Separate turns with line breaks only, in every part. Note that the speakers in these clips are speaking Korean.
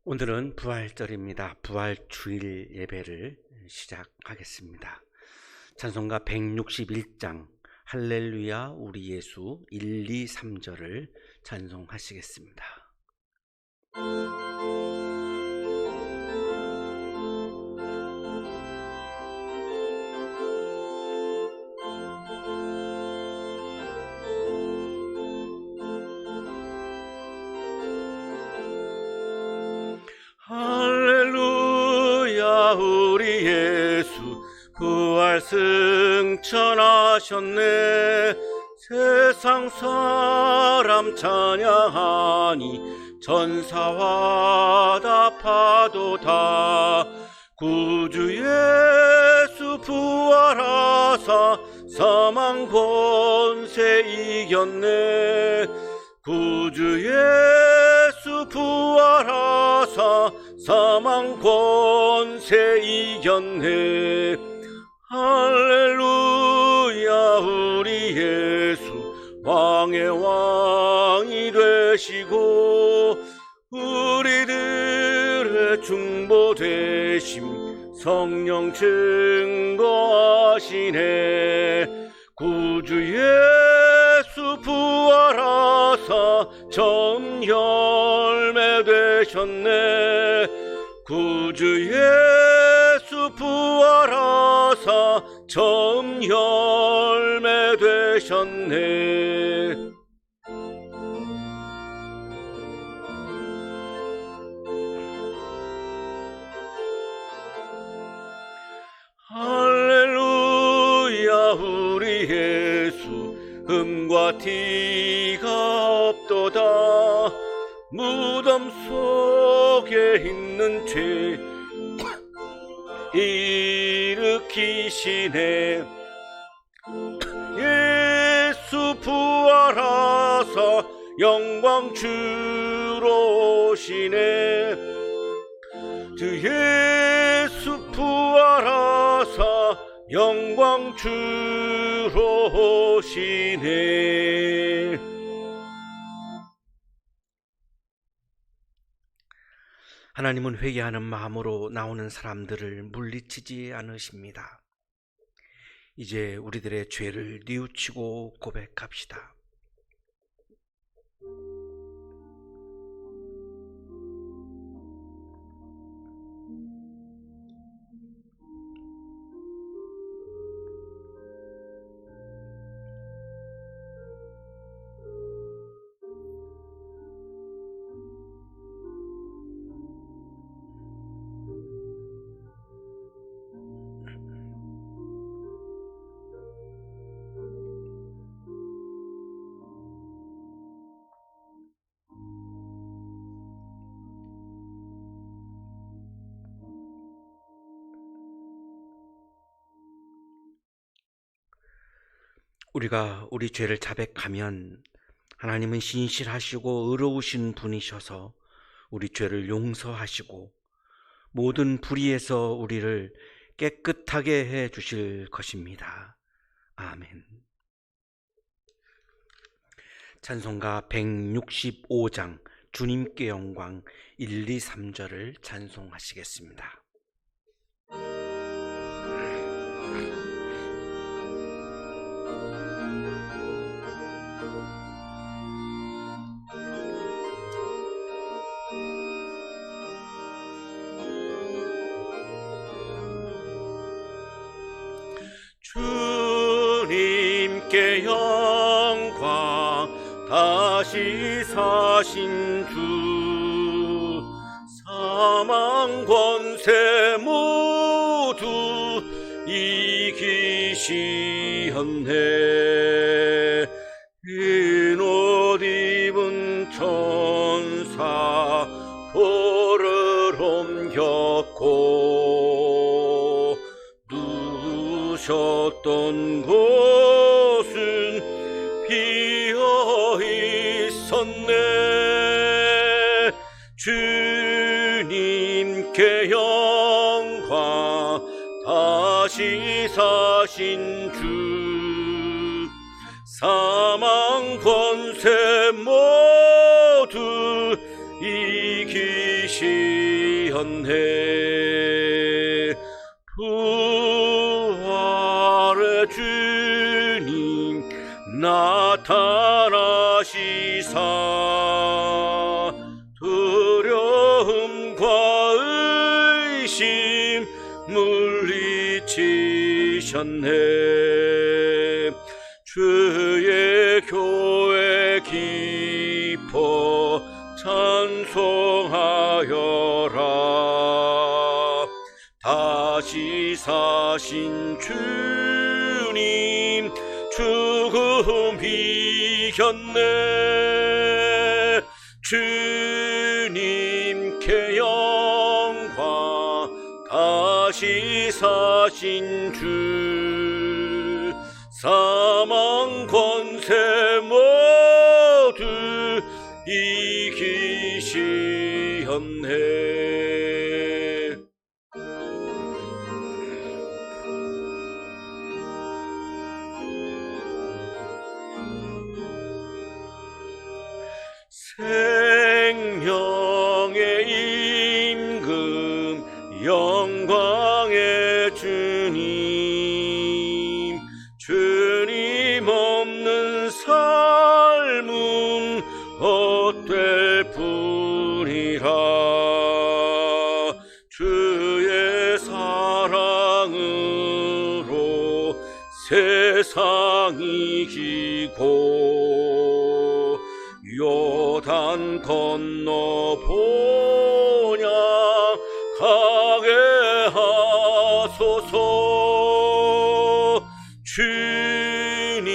오늘은 부활절입니다. 부활주일 예배를 시작하겠습니다. 찬송가 161장 할렐루야 우리 예수 1, 2, 3절을 찬송하시겠습니다. 할렐루야 우리 예수 부활 승천하셨네. 세상 사람 찬양하니 전사와 답하도다. 구주 예수 부활하사 사망 권세 이겼네. 구주 예수 부활하사 사망 권세 이겼네. 할렐루야 우리 예수 왕의 왕이 되시고 우리들의 중보 되심 성령 증거하시네. 구주 예수 부활하사 전 열매 되셨네. 구주 예수 부활하사 전 열매 되셨네. 할렐루야 우리 예수 흠과 티가 없도다. 무덤 속에 있는 죄 일으키시네. 예수 부활하사 영광 주로 오시네. 주 예수 부활하사 영광 주로 오시네. 하나님은 회개하는 마음으로 나오는 사람들을 물리치지 않으십니다. 이제 우리들의 죄를 뉘우치고 고백합시다. 우리가 우리 죄를 자백하면 하나님은 신실하시고 의로우신 분이셔서 우리 죄를 용서하시고 모든 불의에서 우리를 깨끗하게 해 주실 것입니다. 아멘. 찬송가 165장 주님께 영광 1, 2, 3절을 찬송하시겠습니다. 주님께 영광 다시 사신 주 사망 권세 모두 이기시었네. 흰 옷 입은 천사 볼을 옮겼고 누우셨던 곳은 비어 있었네. 주님께 영광 다시 사신 주 사망 권세 모두 이기시 주님 나타나시사 두려움과 의심 물리치셨네. 주의 교회 기뻐 찬송하여라. 다시 사신 주님 죽음 이겼네. 주님께 영광. 다시 사신 주 사망 권세 모두 이기시었네. 생명의 임금 영광의 주님, 주님 없는 삶은 헛될 뿐이라. 주의 사랑으로 세상이 이기고 요단 건너 번영하게 하소서. 주님께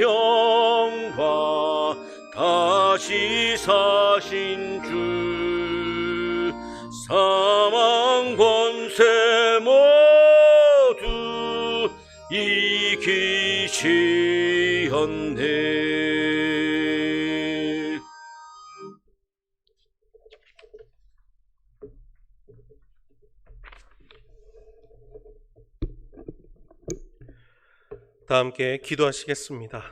영광. 다시 사신 주 사망 권세 모두 이기시었네.
다 함께 기도하시겠습니다.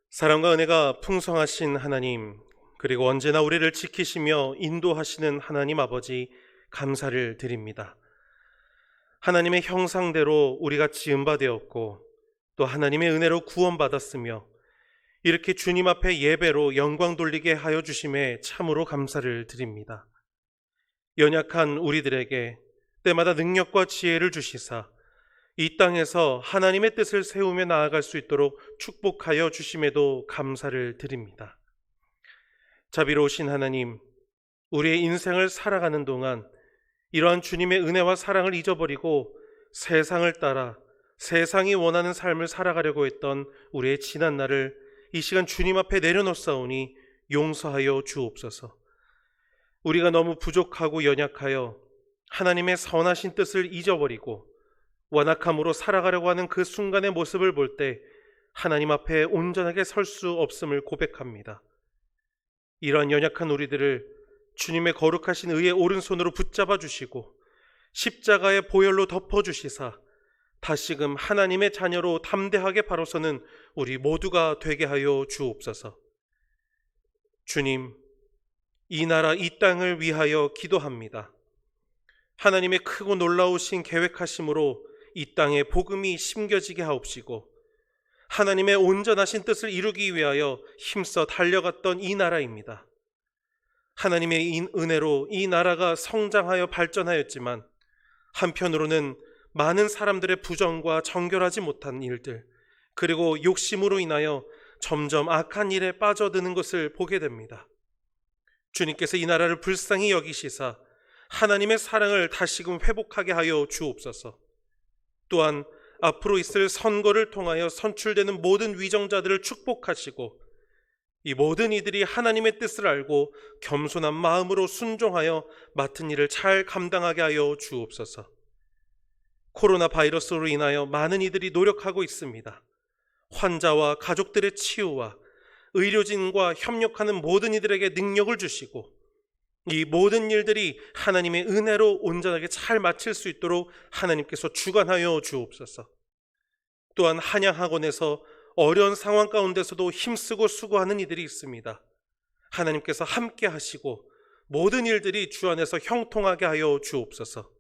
사랑과 은혜가 풍성하신 하나님, 그리고 언제나 우리를 지키시며 인도하시는 하나님 아버지, 감사를 드립니다. 하나님의 형상대로 우리가 지음바 되었고 또 하나님의 은혜로 구원받았으며 이렇게 주님 앞에 예배로 영광 돌리게 하여 주심에 참으로 감사를 드립니다. 연약한 우리들에게 때마다 능력과 지혜를 주시사 이 땅에서 하나님의 뜻을 세우며 나아갈 수 있도록 축복하여 주심에도 감사를 드립니다. 자비로우신 하나님, 우리의 인생을 살아가는 동안 이러한 주님의 은혜와 사랑을 잊어버리고 세상을 따라 세상이 원하는 삶을 살아가려고 했던 우리의 지난 날을 이 시간 주님 앞에 내려놓사오니 용서하여 주옵소서. 우리가 너무 부족하고 연약하여 하나님의 선하신 뜻을 잊어버리고 완악함으로 살아가려고 하는 그 순간의 모습을 볼 때 하나님 앞에 온전하게 설 수 없음을 고백합니다. 이러한 연약한 우리들을 주님의 거룩하신 의의 오른손으로 붙잡아 주시고 십자가의 보혈로 덮어주시사 다시금 하나님의 자녀로 담대하게 바로서는 우리 모두가 되게 하여 주옵소서. 주님, 이 나라 이 땅을 위하여 기도합니다. 하나님의 크고 놀라우신 계획하심으로 이 땅에 복음이 심겨지게 하옵시고 하나님의 온전하신 뜻을 이루기 위하여 힘써 달려갔던 이 나라입니다. 하나님의 은혜로 이 나라가 성장하여 발전하였지만 한편으로는 많은 사람들의 부정과 정결하지 못한 일들, 그리고 욕심으로 인하여 점점 악한 일에 빠져드는 것을 보게 됩니다. 주님께서 이 나라를 불쌍히 여기시사 하나님의 사랑을 다시금 회복하게 하여 주옵소서. 또한 앞으로 있을 선거를 통하여 선출되는 모든 위정자들을 축복하시고 이 모든 이들이 하나님의 뜻을 알고 겸손한 마음으로 순종하여 맡은 일을 잘 감당하게 하여 주옵소서. 코로나 바이러스로 인하여 많은 이들이 노력하고 있습니다. 환자와 가족들의 치유와 의료진과 협력하는 모든 이들에게 능력을 주시고 이 모든 일들이 하나님의 은혜로 온전하게 잘 마칠 수 있도록 하나님께서 주관하여 주옵소서. 또한 한양학원에서 어려운 상황 가운데서도 힘쓰고 수고하는 이들이 있습니다. 하나님께서 함께 하시고 모든 일들이 주 안에서 형통하게 하여 주옵소서.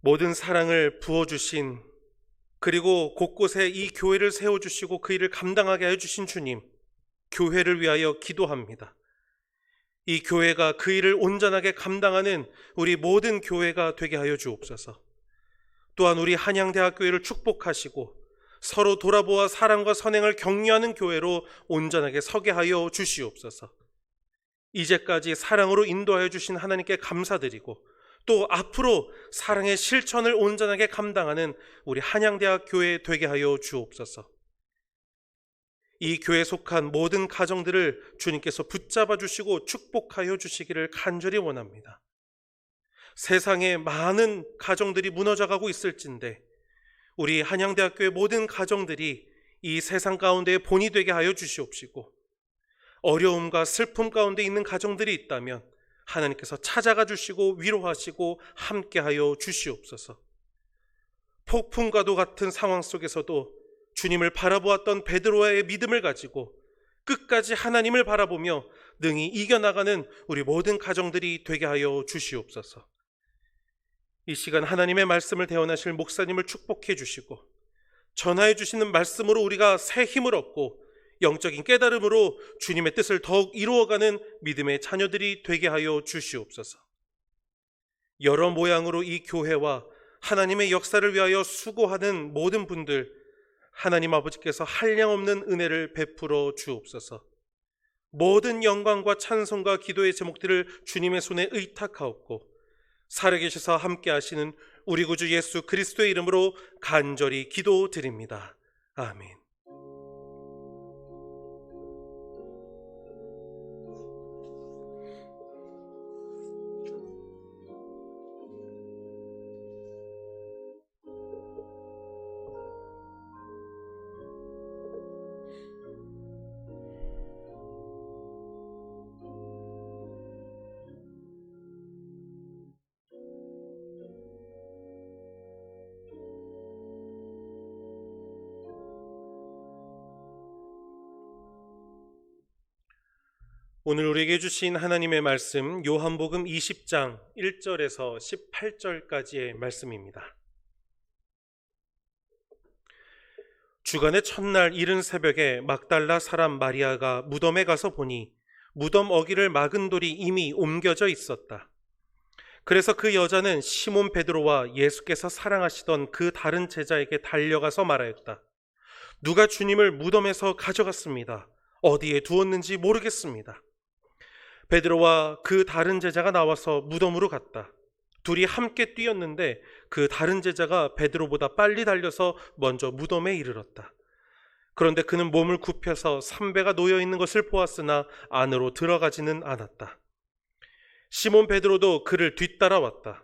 모든 사랑을 부어주신, 그리고 곳곳에 이 교회를 세워주시고 그 일을 감당하게 해주신 주님, 교회를 위하여 기도합니다. 이 교회가 그 일을 온전하게 감당하는 우리 모든 교회가 되게 하여 주옵소서. 또한 우리 한양대학교회를 축복하시고 서로 돌아보아 사랑과 선행을 격려하는 교회로 온전하게 서게 하여 주시옵소서. 이제까지 사랑으로 인도하여 주신 하나님께 감사드리고 또 앞으로 사랑의 실천을 온전하게 감당하는 우리 한양대학교회 되게 하여 주옵소서. 이 교회에 속한 모든 가정들을 주님께서 붙잡아 주시고 축복하여 주시기를 간절히 원합니다. 세상에 많은 가정들이 무너져가고 있을진데 우리 한양대학교의 모든 가정들이 이 세상 가운데에 본이 되게 하여 주시옵시고, 어려움과 슬픔 가운데 있는 가정들이 있다면 하나님께서 찾아가 주시고 위로하시고 함께하여 주시옵소서. 폭풍과도 같은 상황 속에서도 주님을 바라보았던 베드로의 믿음을 가지고 끝까지 하나님을 바라보며 능히 이겨나가는 우리 모든 가정들이 되게 하여 주시옵소서. 이 시간 하나님의 말씀을 대언하실 목사님을 축복해 주시고 전하해 주시는 말씀으로 우리가 새 힘을 얻고 영적인 깨달음으로 주님의 뜻을 더욱 이루어가는 믿음의 자녀들이 되게 하여 주시옵소서. 여러 모양으로 이 교회와 하나님의 역사를 위하여 수고하는 모든 분들, 하나님 아버지께서 한량없는 은혜를 베풀어 주옵소서. 모든 영광과 찬송과 기도의 제목들을 주님의 손에 의탁하옵고 살아계셔서 함께 하시는 우리 구주 예수 그리스도의 이름으로 간절히 기도드립니다. 아멘. 오늘 우리에게 주신 하나님의 말씀 요한복음 20장 1절에서 18절까지의 말씀입니다. 주간의 첫날 이른 새벽에 막달라 사람 마리아가 무덤에 가서 보니 무덤 어기를 막은 돌이 이미 옮겨져 있었다. 그래서 그 여자는 시몬 베드로와 예수께서 사랑하시던 그 다른 제자에게 달려가서 말하였다. 누가 주님을 무덤에서 가져갔습니다. 어디에 두었는지 모르겠습니다. 베드로와 그 다른 제자가 나와서 무덤으로 갔다. 둘이 함께 뛰었는데 그 다른 제자가 베드로보다 빨리 달려서 먼저 무덤에 이르렀다. 그런데 그는 몸을 굽혀서 삼배가 놓여 있는 것을 보았으나 안으로 들어가지는 않았다. 시몬 베드로도 그를 뒤따라왔다.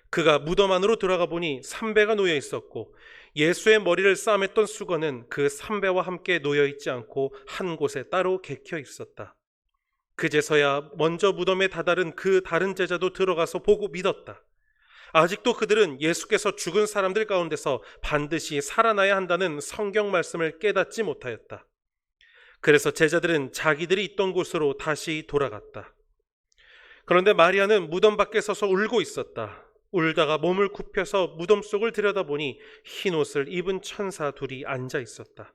그가 무덤 안으로 들어가 보니 삼배가 놓여 있었고 예수의 머리를 싸맸던 수건은 그 삼배와 함께 놓여 있지 않고 한 곳에 따로 개켜 있었다. 그제서야 먼저 무덤에 다다른 그 다른 제자도 들어가서 보고 믿었다. 아직도 그들은 예수께서 죽은 사람들 가운데서 반드시 살아나야 한다는 성경 말씀을 깨닫지 못하였다. 그래서 제자들은 자기들이 있던 곳으로 다시 돌아갔다. 그런데 마리아는 무덤 밖에 서서 울고 있었다. 울다가 몸을 굽혀서 무덤 속을 들여다보니 흰 옷을 입은 천사 둘이 앉아 있었다.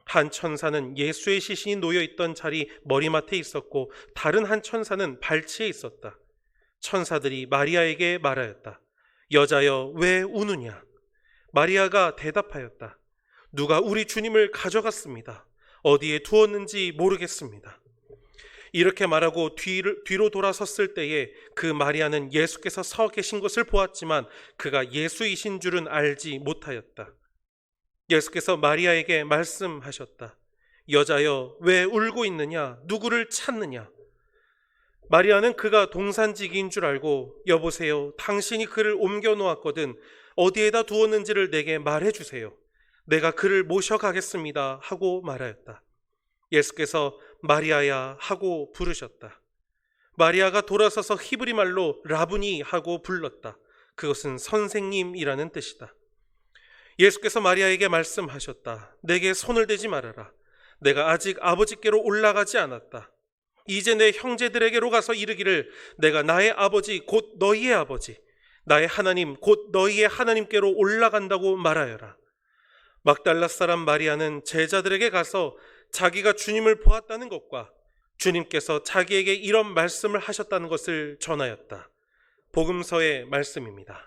한 천사는 예수의 시신이 놓여있던 자리 머리맡에 있었고 다른 한 천사는 발치에 있었다. 천사들이 마리아에게 말하였다. 여자여, 왜 우느냐? 마리아가 대답하였다. 누가 우리 주님을 가져갔습니다. 어디에 두었는지 모르겠습니다. 이렇게 말하고 뒤로 돌아섰을 때에 그 마리아는 예수께서 서 계신 것을 보았지만 그가 예수이신 줄은 알지 못하였다. 예수께서 마리아에게 말씀하셨다. 여자여, 왜 울고 있느냐? 누구를 찾느냐? 마리아는 그가 동산지기인 줄 알고 여보세요, 당신이 그를 옮겨 놓았거든 어디에다 두었는지를 내게 말해주세요. 내가 그를 모셔가겠습니다 하고 말하였다. 예수께서 마리아야 하고 부르셨다. 마리아가 돌아서서 히브리 말로 라부니 하고 불렀다. 그것은 선생님이라는 뜻이다. 예수께서 마리아에게 말씀하셨다. 내게 손을 대지 말아라. 내가 아직 아버지께로 올라가지 않았다. 이제 내 형제들에게로 가서 이르기를 내가 나의 아버지 곧 너희의 아버지, 나의 하나님 곧 너희의 하나님께로 올라간다고 말하여라. 막달라 사람 마리아는 제자들에게 가서 자기가 주님을 보았다는 것과 주님께서 자기에게 이런 말씀을 하셨다는 것을 전하였다. 복음서의 말씀입니다.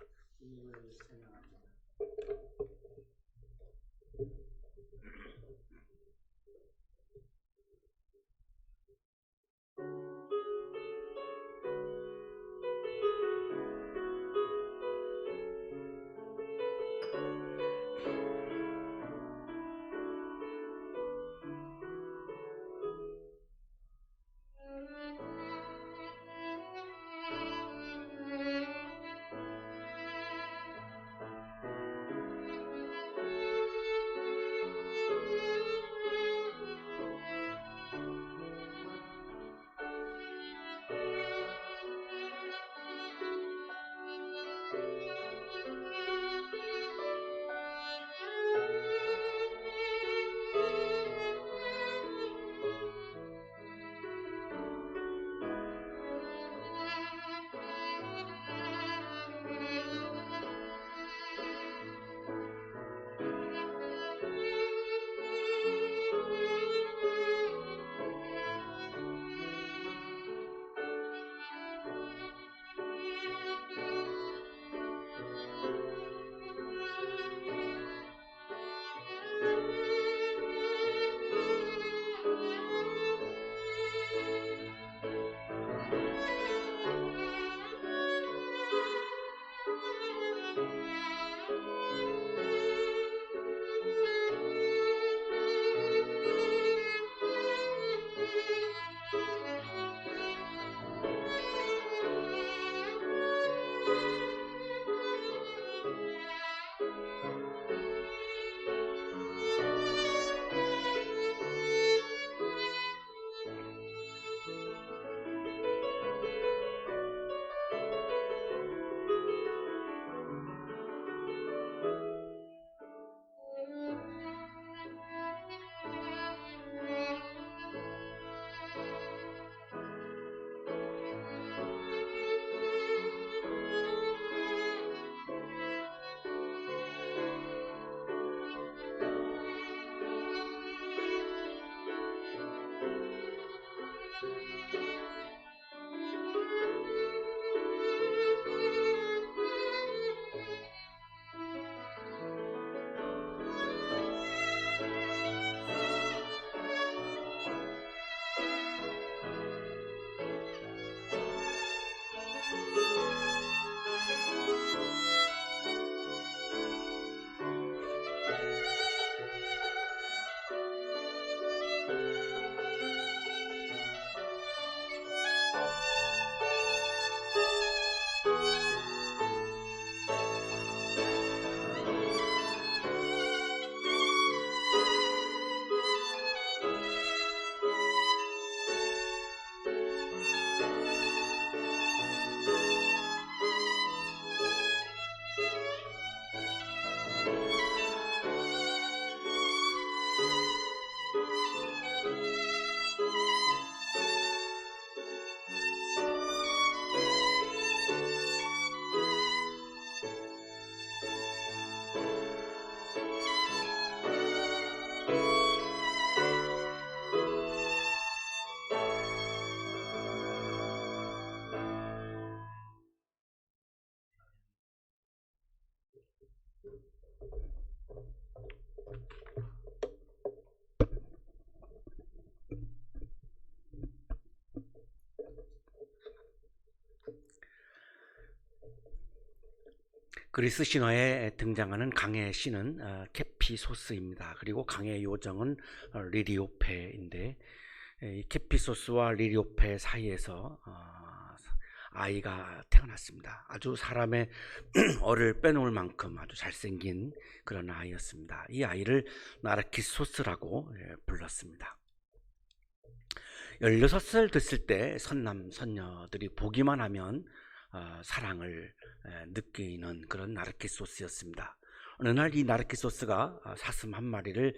그리스 신화에 등장하는 강의 신은 케피소스입니다. 그리고 강의 요정은 리리오페인데, 이 케피소스와 리리오페 사이에서 아이가 태어났습니다. 아주 사람의 얼을 빼놓을 만큼 아주 잘생긴 그런 아이였습니다. 이 아이를 나르키소스라고 불렀습니다. 16살 됐을 때 선남 선녀들이 보기만 하면 사랑을 느끼는 그런 나르키소스였습니다. 어느 날 이 나르키소스가 사슴 한 마리를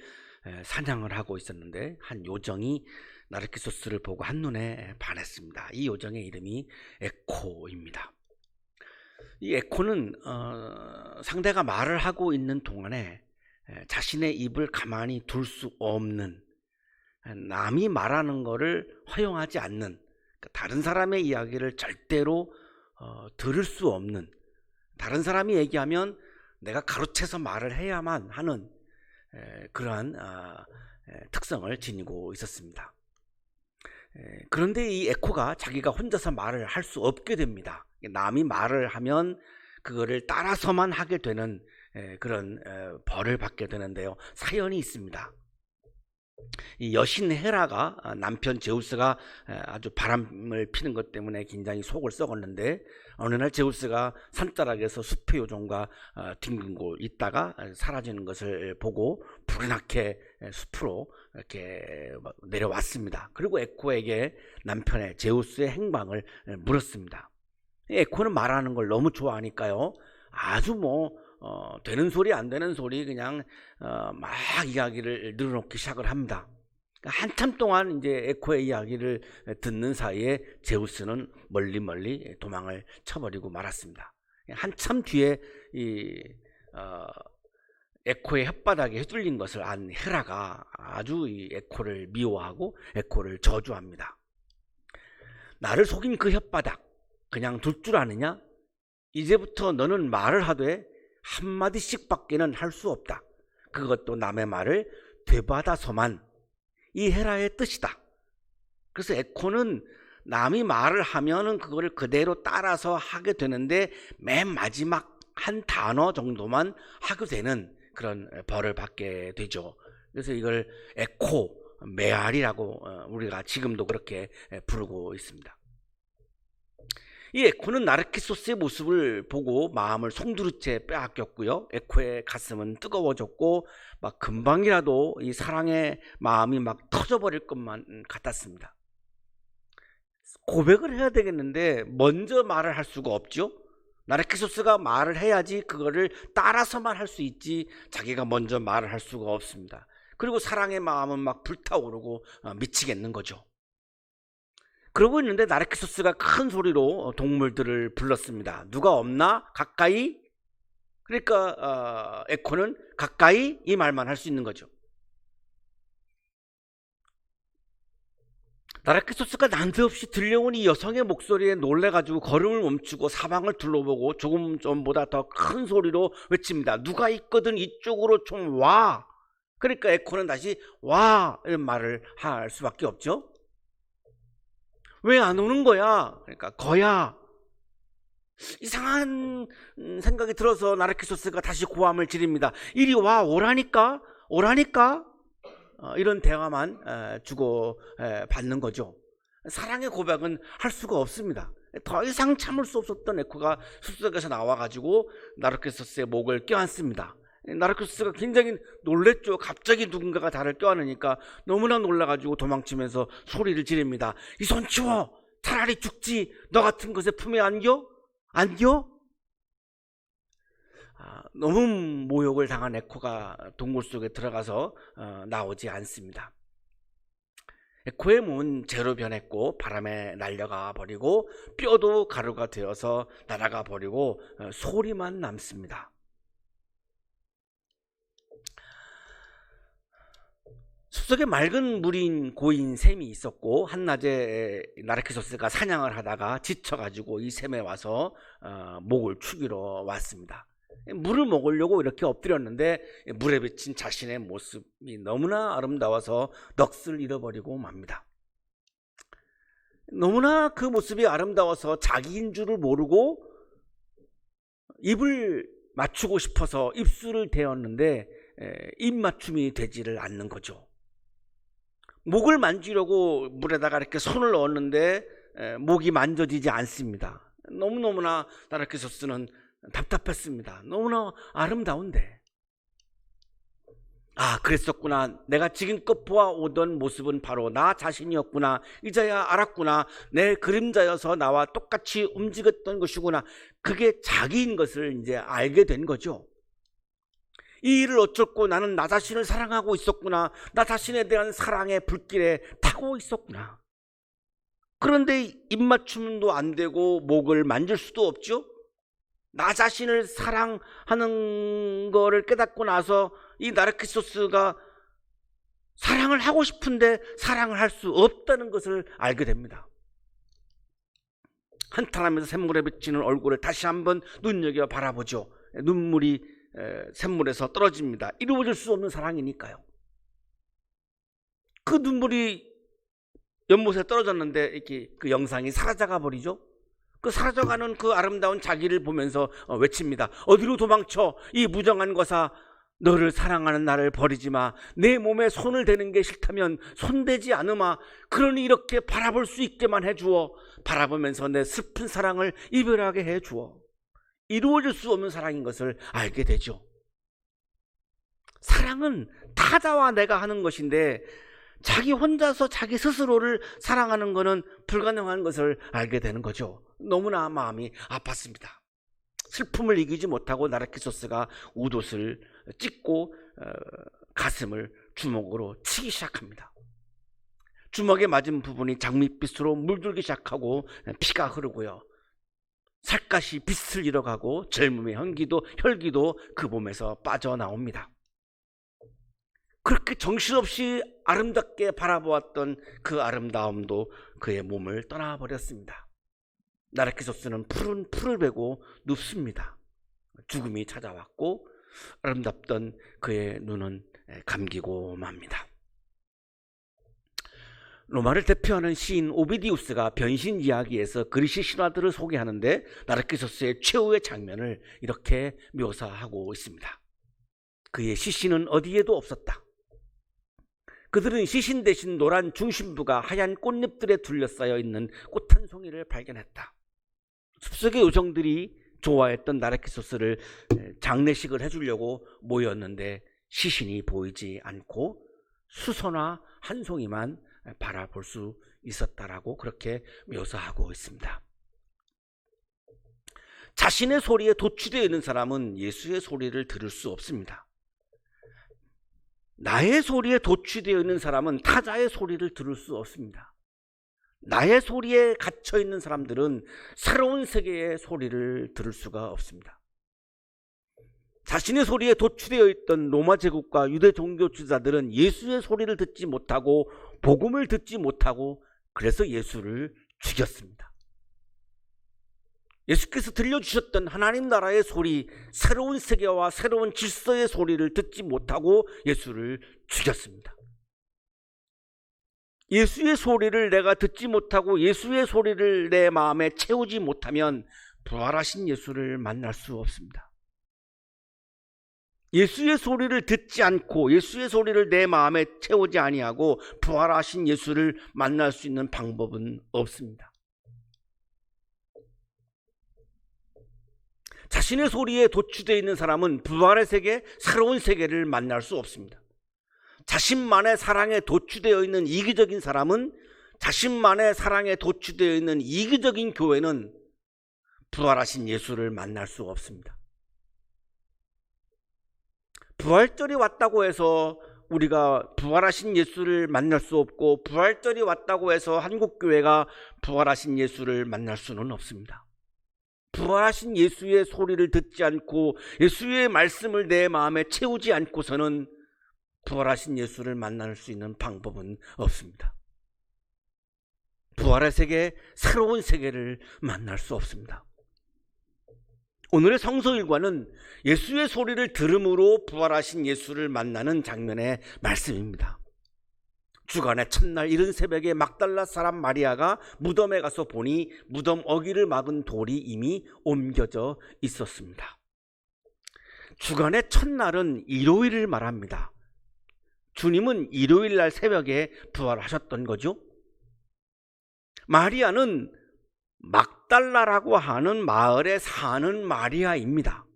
사냥을 하고 있었는데, 한 요정이 나르키소스를 보고 한눈에 반했습니다. 이 요정의 이름이 에코입니다. 이 에코는 상대가 말을 하고 있는 동안에 자신의 입을 가만히 둘 수 없는, 남이 말하는 거를 허용하지 않는, 그러니까 다른 사람의 이야기를 절대로 들을 수 없는, 다른 사람이 얘기하면 내가 가로채서 말을 해야만 하는 그러한 특성을 지니고 있었습니다. 그런데 이 에코가 자기가 혼자서 말을 할 수 없게 됩니다. 남이 말을 하면 그거를 따라서만 하게 되는 그런 벌을 받게 되는데요. 사연이 있습니다. 이 여신 헤라가 남편 제우스가 아주 바람을 피는 것 때문에 굉장히 속을 썩었는데, 어느 날 제우스가 산자락에서 숲의 요정과 뒹굴고 있다가 사라지는 것을 보고 불이 나게 숲으로 이렇게 내려왔습니다. 그리고 에코에게 남편의 제우스의 행방을 물었습니다. 에코는 말하는 걸 너무 좋아하니까요, 아주 되는 소리 안 되는 소리 그냥 막 이야기를 늘어놓기 시작을 합니다. 한참 동안 이제 에코의 이야기를 듣는 사이에 제우스는 멀리 도망을 쳐버리고 말았습니다. 한참 뒤에 이 에코의 혓바닥에 휘둘린 것을 안 헤라가 아주 이 에코를 미워하고 에코를 저주합니다. 나를 속인 그 혓바닥 그냥 둘 줄 아느냐? 이제부터 너는 말을 하되 한마디씩 밖에는 할 수 없다. 그것도 남의 말을 되받아서만. 이 헤라의 뜻이다. 그래서 에코는 남이 말을 하면은 그거를 그대로 따라서 하게 되는데 맨 마지막 한 단어 정도만 하게 되는 그런 벌을 받게 되죠. 그래서 이걸 에코 메아리라고 우리가 지금도 그렇게 부르고 있습니다. 이 에코는 나르키소스의 모습을 보고 마음을 송두리째 빼앗겼고요. 에코의 가슴은 뜨거워졌고 막 금방이라도 이 사랑의 마음이 막 터져버릴 것만 같았습니다. 고백을 해야 되겠는데 먼저 말을 할 수가 없죠. 나르키소스가 말을 해야지 그거를 따라서만 할 수 있지 자기가 먼저 말을 할 수가 없습니다. 그리고 사랑의 마음은 막 불타오르고 미치겠는 거죠. 그러고 있는데 나르키소스가 큰 소리로 동물들을 불렀습니다. 누가 없나? 가까이? 그러니까 에코는 가까이 이 말만 할 수 있는 거죠. 나르키소스가 난데없이 들려온 이 여성의 목소리에 놀래가지고 걸음을 멈추고 사방을 둘러보고 조금 전보다 더 큰 소리로 외칩니다. 누가 있거든 이쪽으로 좀 와. 그러니까 에코는 다시 와 이런 말을 할 수밖에 없죠. 왜 안 오는 거야? 그러니까 거야. 이상한 생각이 들어서 나르키소스가 다시 고함을 지릅니다. 이리 와, 오라니까, 오라니까. 이런 대화만 주고 받는 거죠. 사랑의 고백은 할 수가 없습니다. 더 이상 참을 수 없었던 에코가 숲속에서 나와가지고 나르키소스의 목을 껴안습니다. 나르키소스가 굉장히 놀랬죠. 갑자기 누군가가 나를 껴안으니까 너무나 놀라가지고 도망치면서 소리를 지릅니다. 이 손 치워! 차라리 죽지! 너 같은 것에 품에 안겨? 안겨? 너무 모욕을 당한 에코가 동굴 속에 들어가서 나오지 않습니다. 에코의 몸은 재로 변했고 바람에 날려가 버리고 뼈도 가루가 되어서 날아가 버리고 소리만 남습니다. 숲속에 맑은 물인 고인 샘이 있었고 한낮에 나르키소스가 사냥을 하다가 지쳐가지고 이 샘에 와서 목을 축이러 왔습니다. 물을 먹으려고 이렇게 엎드렸는데 물에 비친 자신의 모습이 너무나 아름다워서 넋을 잃어버리고 맙니다. 너무나 그 모습이 아름다워서 자기인 줄을 모르고 입을 맞추고 싶어서 입술을 대었는데 입맞춤이 되지를 않는 거죠. 목을 만지려고 물에다가 이렇게 손을 넣었는데 목이 만져지지 않습니다. 너무너무나 나르키소스는 답답했습니다. 너무나 아름다운데. 그랬었구나. 내가 지금껏 보아오던 모습은 바로 나 자신이었구나. 이제야 알았구나. 내 그림자여서 나와 똑같이 움직였던 것이구나. 그게 자기인 것을 이제 알게 된 거죠. 이 일을 어쩌고 나는 나 자신을 사랑하고 있었구나. 나 자신에 대한 사랑의 불길에 타고 있었구나. 그런데 입맞춤도 안 되고 목을 만질 수도 없죠. 나 자신을 사랑하는 거를 깨닫고 나서 이 나르키소스가 사랑을 하고 싶은데 사랑을 할 수 없다는 것을 알게 됩니다. 한탄하면서 샘물에 비치는 얼굴을 다시 한번 눈여겨 바라보죠. 눈물이 샘물에서 떨어집니다. 이루어질 수 없는 사랑이니까요. 그 눈물이 연못에 떨어졌는데 이렇게 그 영상이 사라져가 버리죠. 그 사라져가는 그 아름다운 자기를 보면서 외칩니다. 어디로 도망쳐? 이 무정한 거사, 너를 사랑하는 나를 버리지 마. 내 몸에 손을 대는 게 싫다면 손대지 않으마. 그러니 이렇게 바라볼 수 있게만 해주어. 바라보면서 내 슬픈 사랑을 이별하게 해주어. 이루어질 수 없는 사랑인 것을 알게 되죠. 사랑은 타자와 내가 하는 것인데 자기 혼자서 자기 스스로를 사랑하는 것은 불가능한 것을 알게 되는 거죠. 너무나 마음이 아팠습니다. 슬픔을 이기지 못하고 나르키소스가 웃옷을 찢고 가슴을 주먹으로 치기 시작합니다. 주먹에 맞은 부분이 장밋빛으로 물들기 시작하고 피가 흐르고요. 살갗이 빛을 잃어가고 젊음의 혈기도 그 몸에서 빠져나옵니다. 그렇게 정신없이 아름답게 바라보았던 그 아름다움도 그의 몸을 떠나버렸습니다. 나르키소스는 푸른 풀을 베고 눕습니다. 죽음이 찾아왔고 아름답던 그의 눈은 감기고 맙니다. 로마를 대표하는 시인 오비디우스가 변신 이야기에서 그리스 신화들을 소개하는데 나르키소스의 최후의 장면을 이렇게 묘사하고 있습니다. 그의 시신은 어디에도 없었다. 그들은 시신 대신 노란 중심부가 하얀 꽃잎들에 둘러싸여 있는 꽃 한 송이를 발견했다. 숲속의 요정들이 좋아했던 나르키소스를 장례식을 해주려고 모였는데 시신이 보이지 않고 수선화 한 송이만 바라볼 수 있었다라고 그렇게 묘사하고 있습니다. 자신의 소리에 도취되어 있는 사람은 예수의 소리를 들을 수 없습니다. 나의 소리에 도취되어 있는 사람은 타자의 소리를 들을 수 없습니다. 나의 소리에 갇혀 있는 사람들은 새로운 세계의 소리를 들을 수가 없습니다. 자신의 소리에 도취되어 있던 로마 제국과 유대 종교 지도자들은 예수의 소리를 듣지 못하고 복음을 듣지 못하고 그래서 예수를 죽였습니다. 예수께서 들려주셨던 하나님 나라의 소리, 새로운 세계와 새로운 질서의 소리를 듣지 못하고 예수를 죽였습니다. 예수의 소리를 내가 듣지 못하고 예수의 소리를 내 마음에 채우지 못하면 부활하신 예수를 만날 수 없습니다. 예수의 소리를 듣지 않고 예수의 소리를 내 마음에 채우지 아니하고 부활하신 예수를 만날 수 있는 방법은 없습니다. 자신의 소리에 도취되어 있는 사람은 부활의 세계, 새로운 세계를 만날 수 없습니다. 자신만의 사랑에 도취되어 있는 이기적인 사람은, 자신만의 사랑에 도취되어 있는 이기적인 교회는 부활하신 예수를 만날 수 없습니다. 부활절이 왔다고 해서 우리가 부활하신 예수를 만날 수 없고, 부활절이 왔다고 해서 한국교회가 부활하신 예수를 만날 수는 없습니다. 부활하신 예수의 소리를 듣지 않고 예수의 말씀을 내 마음에 채우지 않고서는 부활하신 예수를 만날 수 있는 방법은 없습니다. 부활의 세계, 새로운 세계를 만날 수 없습니다. 오늘의 성서 일과는 예수의 소리를 들음으로 부활하신 예수를 만나는 장면의 말씀입니다. 주간의 첫날 이른 새벽에 막달라 사람 마리아가 무덤에 가서 보니 무덤 어귀를 막은 돌이 이미 옮겨져 있었습니다. 주간의 첫날은 일요일을 말합니다. 주님은 일요일 날 새벽에 부활하셨던 거죠. 마리아는 막달라라고 하는 마을에 사는 마리아입니다.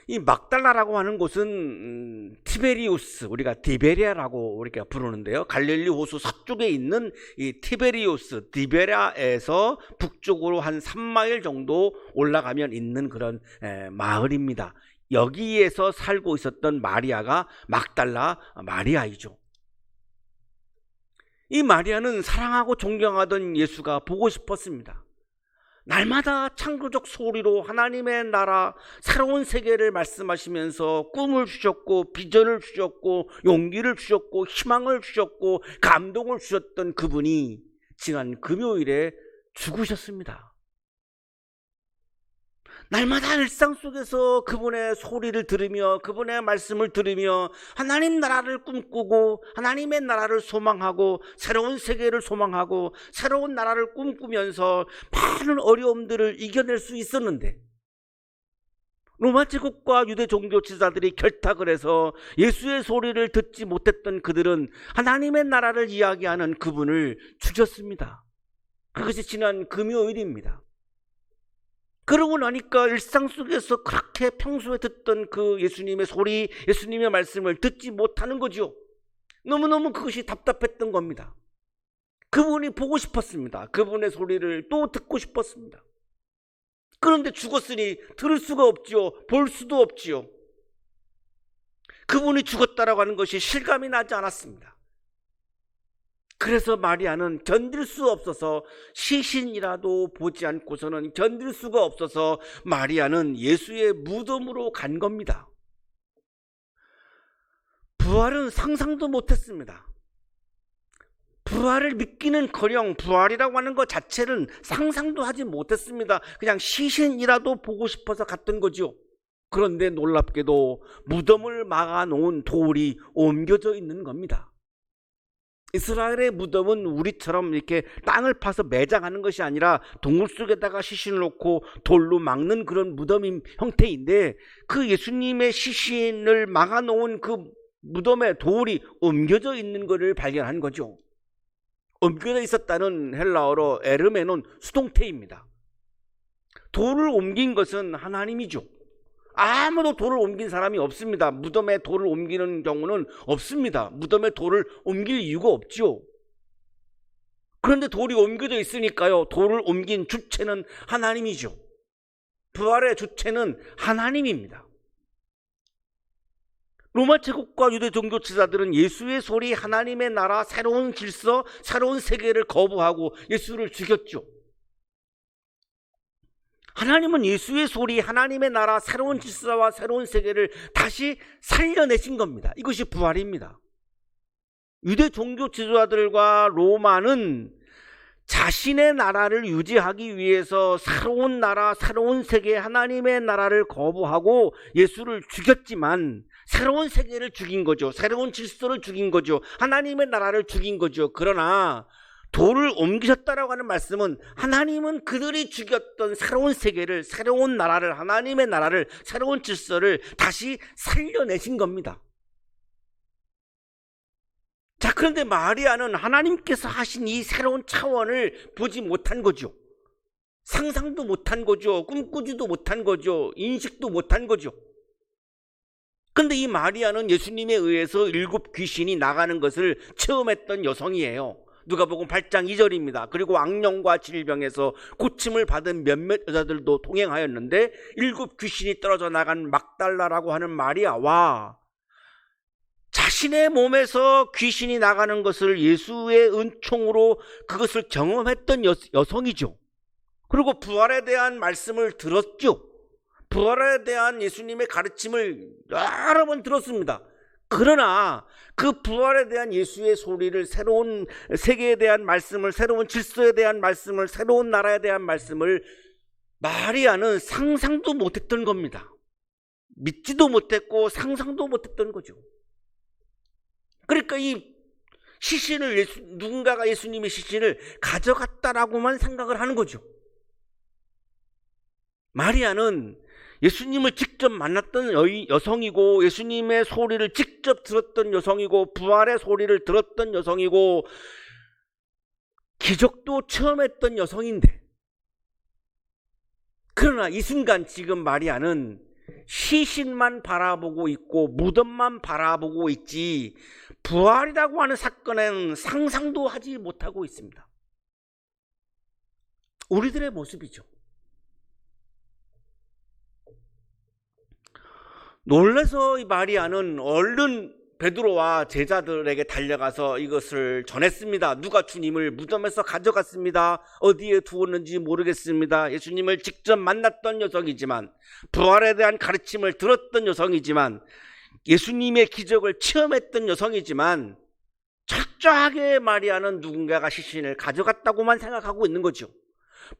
이 막달라라고 하는 곳은 티베리우스, 우리가 디베리아라고 우리가 부르는데요. 갈릴리 호수 서쪽에 있는 이 티베리우스, 디베리아에서 북쪽으로 한 3마일 정도 올라가면 있는 그런 마을입니다. 여기에서 살고 있었던 마리아가 막달라 마리아이죠. 이 마리아는 사랑하고 존경하던 예수가 보고 싶었습니다. 날마다 창조적 소리로 하나님의 나라 새로운 세계를 말씀하시면서 꿈을 주셨고 비전을 주셨고 용기를 주셨고 희망을 주셨고 감동을 주셨던 그분이 지난 금요일에 죽으셨습니다. 날마다 일상 속에서 그분의 소리를 들으며 그분의 말씀을 들으며 하나님 나라를 꿈꾸고 하나님의 나라를 소망하고 새로운 세계를 소망하고 새로운 나라를 꿈꾸면서 많은 어려움들을 이겨낼 수 있었는데 로마 제국과 유대 종교 지도자들이 결탁을 해서 예수의 소리를 듣지 못했던 그들은 하나님의 나라를 이야기하는 그분을 죽였습니다. 그것이 지난 금요일입니다. 그러고 나니까 일상 속에서 그렇게 평소에 듣던 그 예수님의 소리, 예수님의 말씀을 듣지 못하는 거죠. 너무너무 그것이 답답했던 겁니다. 그분이 보고 싶었습니다. 그분의 소리를 또 듣고 싶었습니다. 그런데 죽었으니 들을 수가 없지요. 볼 수도 없지요. 그분이 죽었다라고 하는 것이 실감이 나지 않았습니다. 그래서 마리아는 견딜 수 없어서 시신이라도 보지 않고서는 견딜 수가 없어서 마리아는 예수의 무덤으로 간 겁니다. 부활은 상상도 못했습니다. 부활을 믿기는커녕 부활이라고 하는 것 자체는 상상도 하지 못했습니다. 그냥 시신이라도 보고 싶어서 갔던 거죠. 그런데 놀랍게도 무덤을 막아놓은 돌이 옮겨져 있는 겁니다. 이스라엘의 무덤은 우리처럼 이렇게 땅을 파서 매장하는 것이 아니라 동굴 속에다가 시신을 놓고 돌로 막는 그런 무덤 형태인데 그 예수님의 시신을 막아놓은 그 무덤에 돌이 옮겨져 있는 것을 발견한 거죠. 옮겨져 있었다는 헬라어로 에르메논 수동태입니다. 돌을 옮긴 것은 하나님이죠. 아무도 돌을 옮긴 사람이 없습니다. 무덤에 돌을 옮기는 경우는 없습니다. 무덤에 돌을 옮길 이유가 없죠. 그런데 돌이 옮겨져 있으니까요, 돌을 옮긴 주체는 하나님이죠. 부활의 주체는 하나님입니다. 로마 제국과 유대 종교 지도자들은 예수의 소리, 하나님의 나라, 새로운 질서, 새로운 세계를 거부하고 예수를 죽였죠. 하나님은 예수의 소리, 하나님의 나라, 새로운 질서와 새로운 세계를 다시 살려내신 겁니다. 이것이 부활입니다. 유대 종교 지도자들과 로마는 자신의 나라를 유지하기 위해서 새로운 나라, 새로운 세계, 하나님의 나라를 거부하고 예수를 죽였지만 새로운 세계를 죽인 거죠. 새로운 질서를 죽인 거죠. 하나님의 나라를 죽인 거죠. 그러나 돌을 옮기셨다라고 하는 말씀은 하나님은 그들이 죽였던 새로운 세계를, 새로운 나라를, 하나님의 나라를, 새로운 질서를 다시 살려내신 겁니다. 자, 그런데 마리아는 하나님께서 하신 이 새로운 차원을 보지 못한 거죠. 상상도 못한 거죠. 꿈꾸지도 못한 거죠. 인식도 못한 거죠. 그런데 이 마리아는 예수님에 의해서 7 귀신이 나가는 것을 체험했던 여성이에요. 누가복음 8장 2절입니다. 그리고 악령과 질병에서 고침을 받은 몇몇 여자들도 동행하였는데 7 귀신이 떨어져 나간 막달라라고 하는 마리아와 자신의 몸에서 귀신이 나가는 것을 예수의 은총으로 그것을 경험했던 여성이죠. 그리고 부활에 대한 말씀을 들었죠. 부활에 대한 예수님의 가르침을 여러 번 들었습니다. 그러나 그 부활에 대한 예수의 소리를, 새로운 세계에 대한 말씀을, 새로운 질서에 대한 말씀을, 새로운 나라에 대한 말씀을 마리아는 상상도 못했던 겁니다. 믿지도 못했고 상상도 못했던 거죠. 그러니까 이 시신을 누군가가 예수님의 시신을 가져갔다라고만 생각을 하는 거죠. 마리아는 예수님을 직접 만났던 여성이고 예수님의 소리를 직접 들었던 여성이고 부활의 소리를 들었던 여성이고 기적도 체험했던 여성인데, 그러나 이 순간 지금 마리아는 시신만 바라보고 있고 무덤만 바라보고 있지 부활이라고 하는 사건에는 상상도 하지 못하고 있습니다. 우리들의 모습이죠. 놀라서 이 마리아는 얼른 베드로와 제자들에게 달려가서 이것을 전했습니다. 누가 주님을 무덤에서 가져갔습니다. 어디에 두었는지 모르겠습니다. 예수님을 직접 만났던 여성이지만, 부활에 대한 가르침을 들었던 여성이지만, 예수님의 기적을 체험했던 여성이지만, 철저하게 마리아는 누군가가 시신을 가져갔다고만 생각하고 있는 거죠.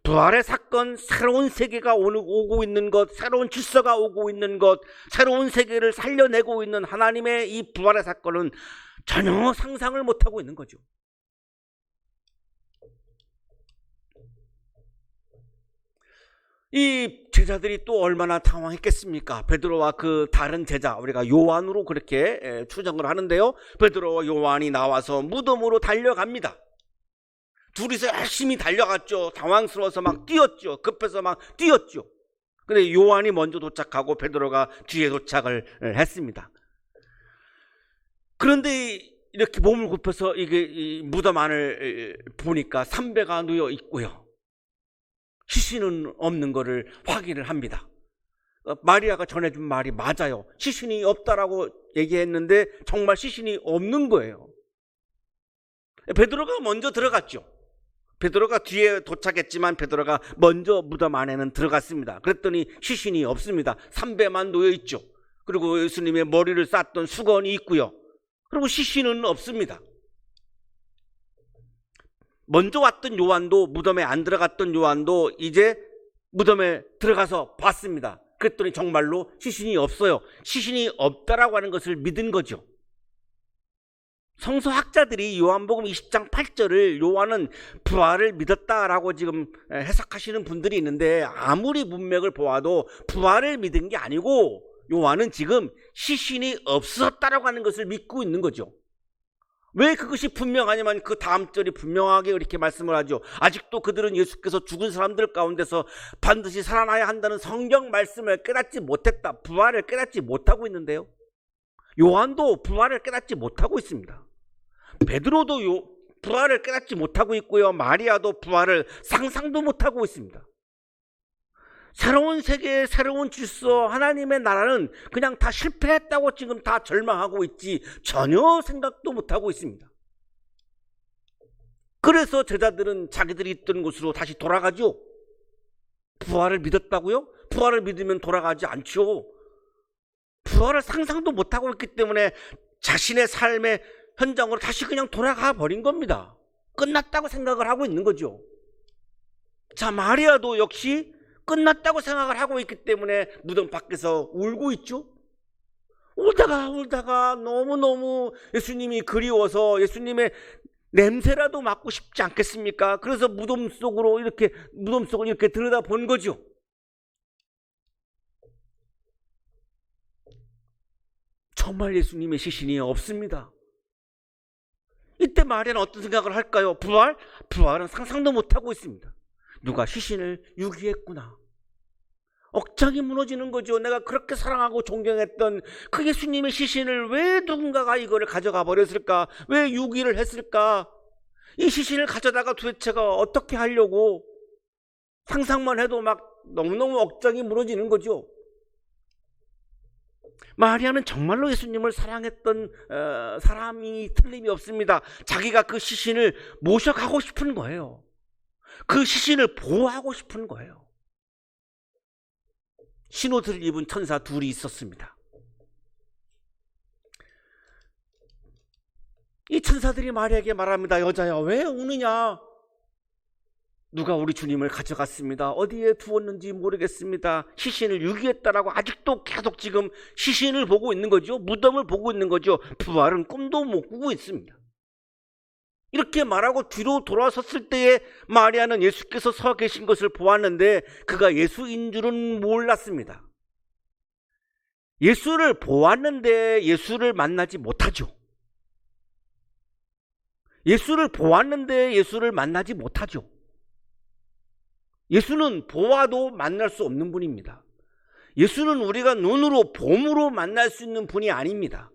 부활의 사건, 새로운 세계가 오고 있는 것, 새로운 질서가 오고 있는 것, 새로운 세계를 살려내고 있는 하나님의 이 부활의 사건은 전혀 상상을 못하고 있는 거죠. 이 제자들이 또 얼마나 당황했겠습니까? 베드로와 그 다른 제자, 우리가 요한으로 그렇게 추정을 하는데요, 베드로와 요한이 나와서 무덤으로 달려갑니다. 둘이서 열심히 달려갔죠. 당황스러워서 막 뛰었죠. 급해서 막 뛰었죠. 근데 요한이 먼저 도착하고 베드로가 뒤에 도착을 했습니다. 그런데 이렇게 몸을 굽혀서 이 무덤 안을 보니까 삼배가 누워 있고요, 시신은 없는 것을 확인을 합니다. 마리아가 전해준 말이 맞아요. 시신이 없다라고 얘기했는데 정말 시신이 없는 거예요. 베드로가 먼저 들어갔죠. 베드로가 뒤에 도착했지만 베드로가 먼저 무덤 안에는 들어갔습니다. 그랬더니 시신이 없습니다. 삼배만 놓여 있죠. 그리고 예수님의 머리를 쌌던 수건이 있고요. 그리고 시신은 없습니다. 먼저 왔던 요한도, 무덤에 안 들어갔던 요한도 이제 무덤에 들어가서 봤습니다. 그랬더니 정말로 시신이 없어요. 시신이 없다라고 하는 것을 믿은 거죠. 성서학자들이 요한복음 20장 8절을 요한은 부활을 믿었다라고 지금 해석하시는 분들이 있는데, 아무리 문맥을 보아도 부활을 믿은 게 아니고 요한은 지금 시신이 없었다라고 하는 것을 믿고 있는 거죠. 왜 그것이 분명하냐면 그 다음 절이 분명하게 이렇게 말씀을 하죠. 아직도 그들은 예수께서 죽은 사람들 가운데서 반드시 살아나야 한다는 성경 말씀을 깨닫지 못했다. 부활을 깨닫지 못하고 있는데요, 요한도 부활을 깨닫지 못하고 있습니다. 베드로도 부활을 깨닫지 못하고 있고요, 마리아도 부활을 상상도 못하고 있습니다. 새로운 세계, 새로운 질서, 하나님의 나라는 그냥 다 실패했다고 지금 다 절망하고 있지 전혀 생각도 못하고 있습니다. 그래서 제자들은 자기들이 있던 곳으로 다시 돌아가죠. 부활을 믿었다고요? 부활을 믿으면 돌아가지 않죠. 부활을 상상도 못하고 있기 때문에 자신의 삶의 현장으로 다시 그냥 돌아가 버린 겁니다. 끝났다고 생각을 하고 있는 거죠. 자, 마리아도 역시 끝났다고 생각을 하고 있기 때문에 무덤 밖에서 울고 있죠. 울다가 너무너무 예수님이 그리워서 예수님의 냄새라도 맡고 싶지 않겠습니까? 그래서 무덤 속을 이렇게 들여다 본 거죠. 정말 예수님의 시신이 없습니다. 이때 마리아는 어떤 생각을 할까요? 부활은 상상도 못하고 있습니다. 누가 시신을 유기했구나. 억장이 무너지는 거죠. 내가 그렇게 사랑하고 존경했던 그 예수님의 시신을 왜 누군가가 이거를 가져가 버렸을까? 왜 유기를 했을까? 이 시신을 가져다가 도대체가 어떻게 하려고, 상상만 해도 막 너무너무 억장이 무너지는 거죠. 마리아는 정말로 예수님을 사랑했던 사람이 틀림이 없습니다. 자기가 그 시신을 모셔가고 싶은 거예요. 그 시신을 보호하고 싶은 거예요. 신옷을 입은 천사 둘이 있었습니다. 이 천사들이 마리아에게 말합니다. 여자야, 왜 우느냐? 누가 우리 주님을 가져갔습니다. 어디에 두었는지 모르겠습니다. 시신을 유기했다라고 아직도 계속 지금 시신을 보고 있는 거죠. 무덤을 보고 있는 거죠. 부활은 꿈도 못 꾸고 있습니다. 이렇게 말하고 뒤로 돌아섰을 때에 마리아는 예수께서 서 계신 것을 보았는데 그가 예수인 줄은 몰랐습니다. 예수를 보았는데 예수를 만나지 못하죠. 예수를 보았는데 예수를 만나지 못하죠. 예수는 보아도 만날 수 없는 분입니다. 예수는 우리가 눈으로 봄으로 만날 수 있는 분이 아닙니다.